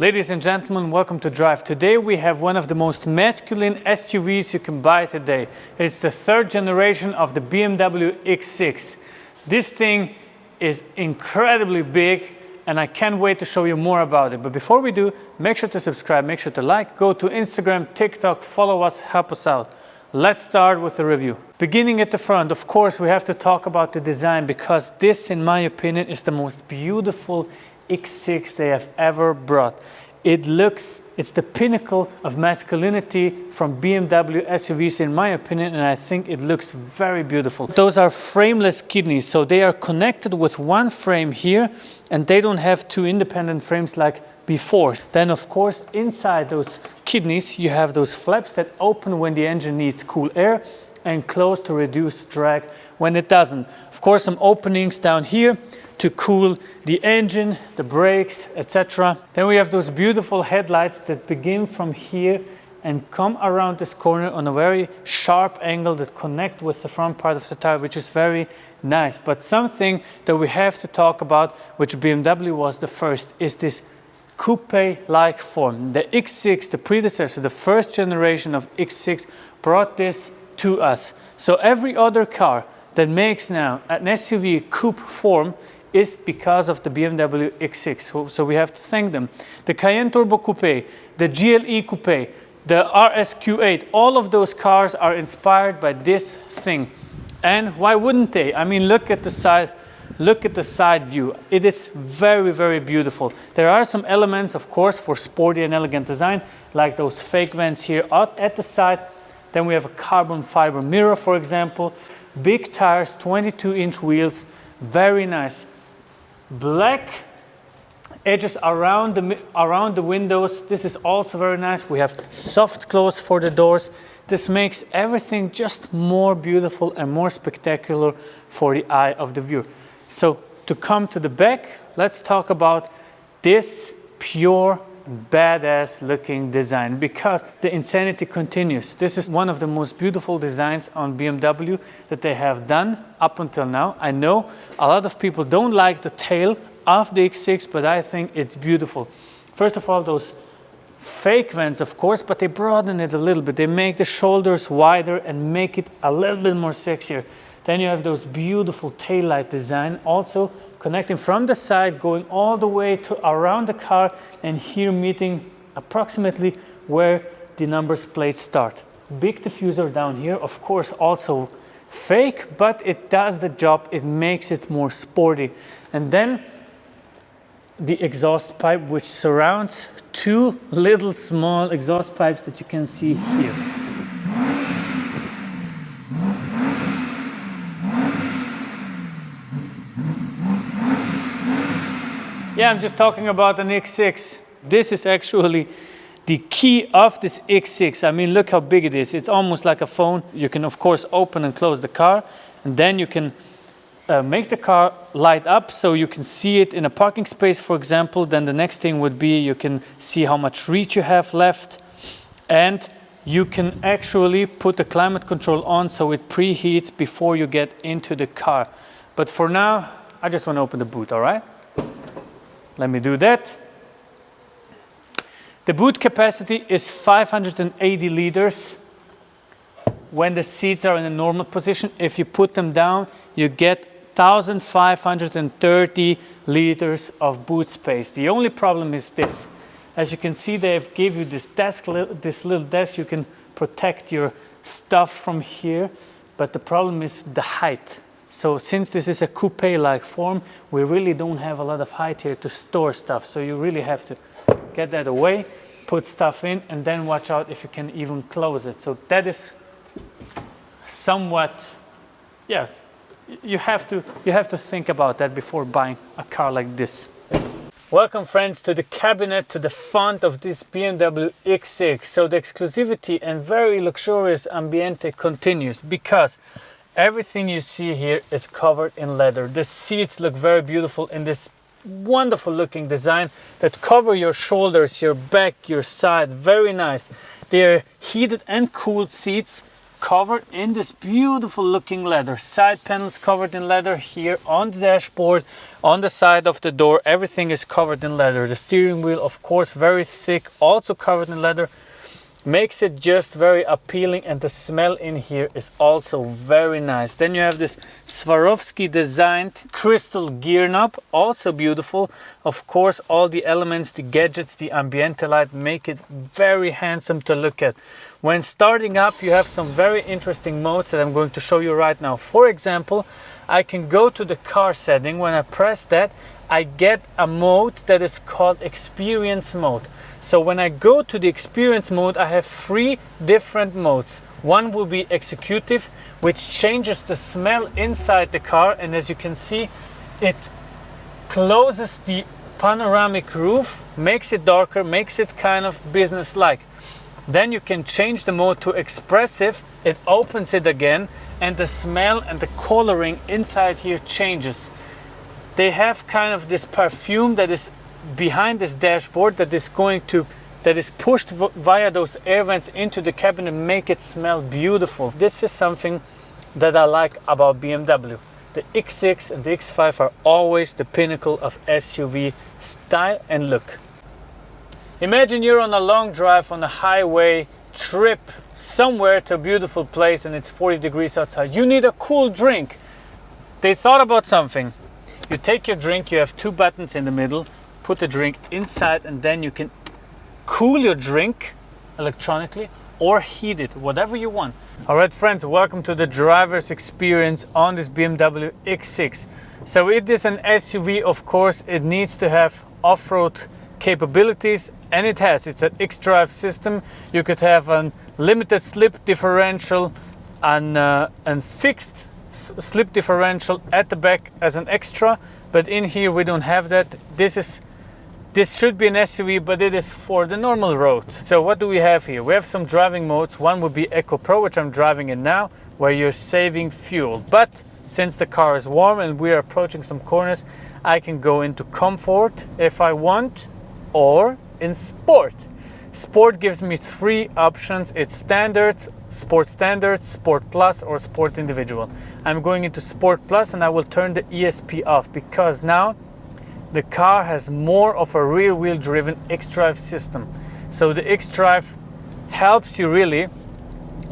Ladies and gentlemen, welcome to Drive. Today we have one of the most masculine SUVs you can buy today. It's the third generation of the BMW X6. This thing is incredibly big and I can't wait to show you more about it. But before we do, make sure to subscribe, make sure to like, go to Instagram, TikTok, follow us, help us out. Let's start with the review. Beginning at the front, of course, we have to talk about the design because this, in my opinion, is the most beautiful X6 they have ever brought. It's the pinnacle of masculinity from BMW SUVs in my opinion, and I think it looks very beautiful. Those are frameless kidneys, so they are connected with one frame here and they don't have two independent frames like before. Then of course inside those kidneys you have those flaps that open when the engine needs cool air and close to reduce drag when it doesn't. Of course some openings down here to cool the engine, the brakes, etc. Then we have those beautiful headlights that begin from here and come around this corner on a very sharp angle that connect with the front part of the tire, which is very nice. But something that we have to talk about, which BMW was the first, is this coupe-like form. The X6, the predecessor, the first generation of X6, brought this to us. So every other car that makes now an SUV coupe form is because of the BMW X6. So we have to thank them. The Cayenne Turbo Coupe, the GLE Coupe, the RSQ8, all of those cars are inspired by this thing. And why wouldn't they? I mean, look at the size, look at the side view. It is very, very beautiful. There are some elements, of course, for sporty and elegant design, like those fake vents here out at the side. Then we have a carbon fiber mirror, for example. Big tires, 22-inch wheels, very nice. Black edges around the windows. This is also very nice. We have soft close for the doors. This makes everything just more beautiful and more spectacular for the eye of the viewer. So to come to the back, let's talk about this pure badass looking design because the insanity continues. This is one of the most beautiful designs on BMW that they have done up until now. I know a lot of people don't like the tail of the X6, but I think it's beautiful. First of all, those fake vents, of course, but they broaden it a little bit. They make the shoulders wider and make it a little bit more sexier. Then you have those beautiful taillight design, also connecting from the side, going all the way to around the car, and here meeting approximately where the numbers plates start. Big diffuser down here, of course, also fake, but it does the job. It makes it more sporty. And then the exhaust pipe, which surrounds two little small exhaust pipes that you can see here. Yeah, I'm just talking about an X6. This is actually the key of this X6. I mean, look how big it is. It's almost like a phone. You can, of course, open and close the car, and then you can make the car light up so you can see it in a parking space, for example. Then the next thing would be you can see how much reach you have left, and you can actually put the climate control on so it preheats before you get into the car. But for now, I just want to open the boot, all right? Let me do that. The boot capacity is 580 liters when the seats are in a normal position. If you put them down, you get 1,530 liters of boot space. The only problem is this. As you can see, they have gave you this desk, this little desk. You can protect your stuff from here, but the problem is the height. So since this is a coupe-like form, we really don't have a lot of height here to store stuff. So you really have to get that away, put stuff in, and then watch out if you can even close it. So that is somewhat, yeah, you have to think about that before buying a car like this. Welcome friends to the cabinet, to the front of this BMW X6. So the exclusivity and very luxurious ambiente continues because everything you see here is covered in leather. The seats look very beautiful in this wonderful looking design that cover your shoulders, your back, your side. Very nice. They are heated and cooled seats covered in this beautiful looking leather. Side panels covered in leather here on the dashboard, on the side of the door, everything is covered in leather. The steering wheel, of course, very thick, also covered in leather. Makes it just very appealing, and the smell in here is also very nice. Then you have this Swarovski designed crystal gear knob, also beautiful. Of course, all the elements, the gadgets, the ambiente light make it very handsome to look at. When starting up, you have some very interesting modes that I'm going to show you right now. For example, I can go to the car setting. When I press that, I get a mode that is called experience mode. So when I go to the experience mode, I have 3 different modes. One will be executive, which changes the smell inside the car, and as you can see, it closes the panoramic roof, makes it darker, makes it kind of business-like. Then you can change the mode to expressive, it opens it again, and the smell and the coloring inside here changes. They have kind of this perfume that is behind this dashboard that is pushed via those air vents into the cabin and make it smell beautiful. This is something that I like about BMW. The X6 and the X5 are always the pinnacle of SUV style and look. Imagine you're on a long drive on a highway trip somewhere to a beautiful place and it's 40 degrees outside. You need a cool drink. They thought about something. You take your drink, you have 2 buttons in the middle, put the drink inside, and then you can cool your drink electronically or heat it, whatever you want. All right, friends, welcome to the driver's experience on this BMW X6. So it is an SUV, of course. It needs to have off-road capabilities, and it has. It's an X-Drive system. You could have a limited slip differential and fixed slip differential at the back as an extra, but in here we don't have that. This should be an SUV, but it is for the normal road. So what do we have here? We have some driving modes. One would be Eco Pro, which I'm driving in now, where you're saving fuel. But since the car is warm and we are approaching some corners, I can go into comfort if I want, or in sport. Sport gives me 3 options. It's standard, sport plus, or sport individual. I'm going into sport plus, and I will turn the ESP off because now the car has more of a rear wheel driven X-Drive system. So the X-Drive helps you really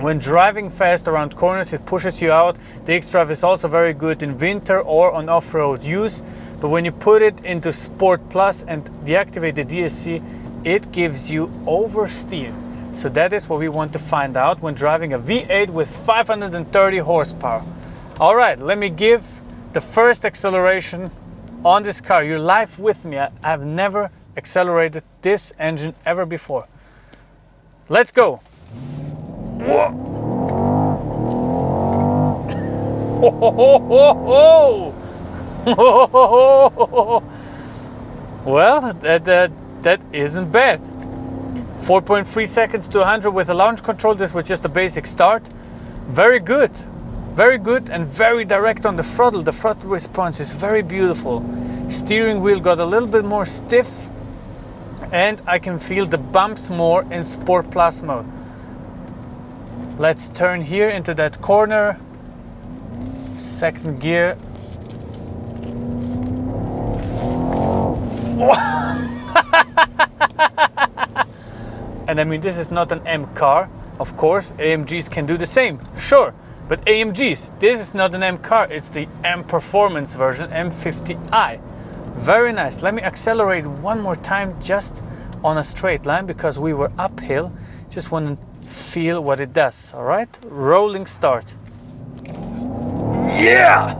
when driving fast around corners. It pushes you out. The X-Drive is also very good in winter or on off-road use. But when you put it into Sport Plus and deactivate the DSC, it gives you oversteer. So that is what we want to find out when driving a V8 with 530 horsepower. All right, let me give the first acceleration on this car. You're live with me. I've never accelerated this engine ever before. Let's go. Whoa. Well, that isn't bad. 4.3 seconds to 100 with a launch control. This was just a basic start. Very good and very direct on the throttle. The throttle response is very beautiful. Steering wheel got a little bit more stiff, and I can feel the bumps more in Sport Plus mode. Let's turn here into that corner. Second gear. And I mean, this is not an M car. Of course, AMGs can do the same, sure. But AMGs, this is not an M car, it's the M Performance version, M50i. Very nice. Let me accelerate one more time just on a straight line because we were uphill. Just want to feel what it does, all right? Rolling start. Yeah!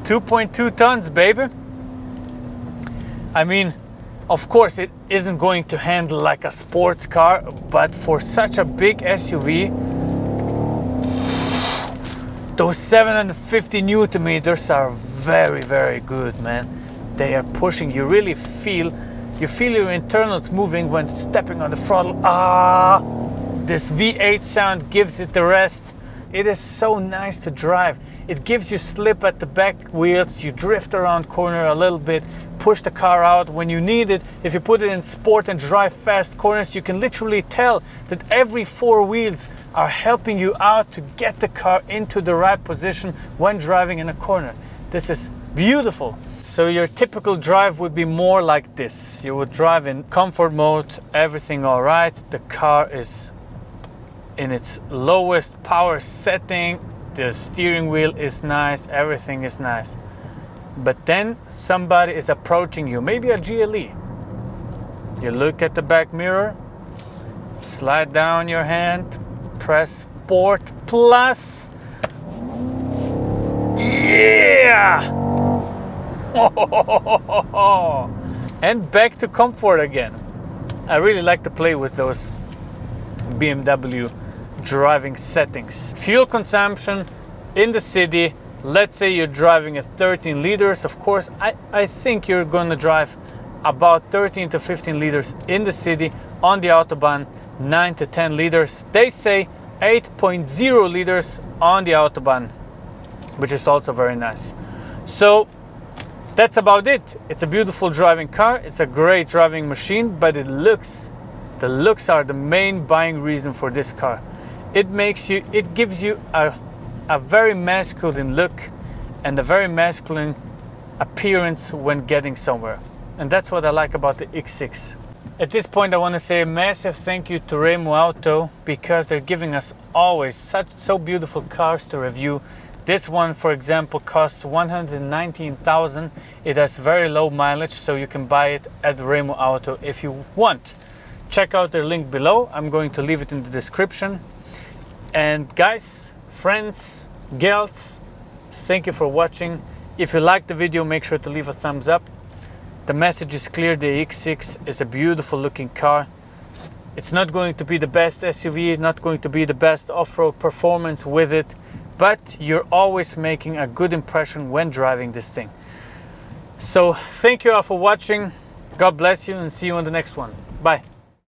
2.2 tons, baby. I mean, of course, it isn't going to handle like a sports car, but for such a big SUV, those 750 Newton meters are very, very good, man. They are pushing. You really feel your internals moving when stepping on the throttle. This V8 sound gives it the rest. It is so nice to drive. It gives you slip at the back wheels. You drift around corner a little bit, push the car out when you need it. If you put it in sport and drive fast corners, you can literally tell that every four wheels are helping you out to get the car into the right position when driving in a corner. This is beautiful. So your typical drive would be more like this. You would drive in comfort mode, everything all right. The car is in its lowest power setting. The steering wheel is nice, everything is nice. But then somebody is approaching you, maybe a GLE. You look at the back mirror, slide down your hand, press Sport Plus. Yeah! And back to comfort again. I really like to play with those BMW driving settings. Fuel consumption in the city, let's say you're driving at 13 liters. Of course, I think you're going to drive about 13 to 15 liters in the city. On the Autobahn, 9 to 10 liters. They say 8.0 liters on the Autobahn, which is also very nice. So that's about it. It's a beautiful driving car. It's a great driving machine, but the looks are the main buying reason for this car. It gives you a very masculine look and a very masculine appearance when getting somewhere. And that's what I like about the X6. At this point, I want to say a massive thank you to Remo Auto, because they're giving us always so beautiful cars to review. This one, for example, costs 119,000. It has very low mileage, so you can buy it at Remo Auto if you want. Check out their link below. I'm going to leave it in the description. And guys, friends, gals, thank you for watching. If you liked the video, make sure to leave a thumbs up. The message is clear. The X6 is a beautiful looking car. It's not going to be the best SUV, not going to be the best off-road performance with it, but you're always making a good impression when driving this thing. So thank you all for watching. God bless you, and see you on the next one. Bye.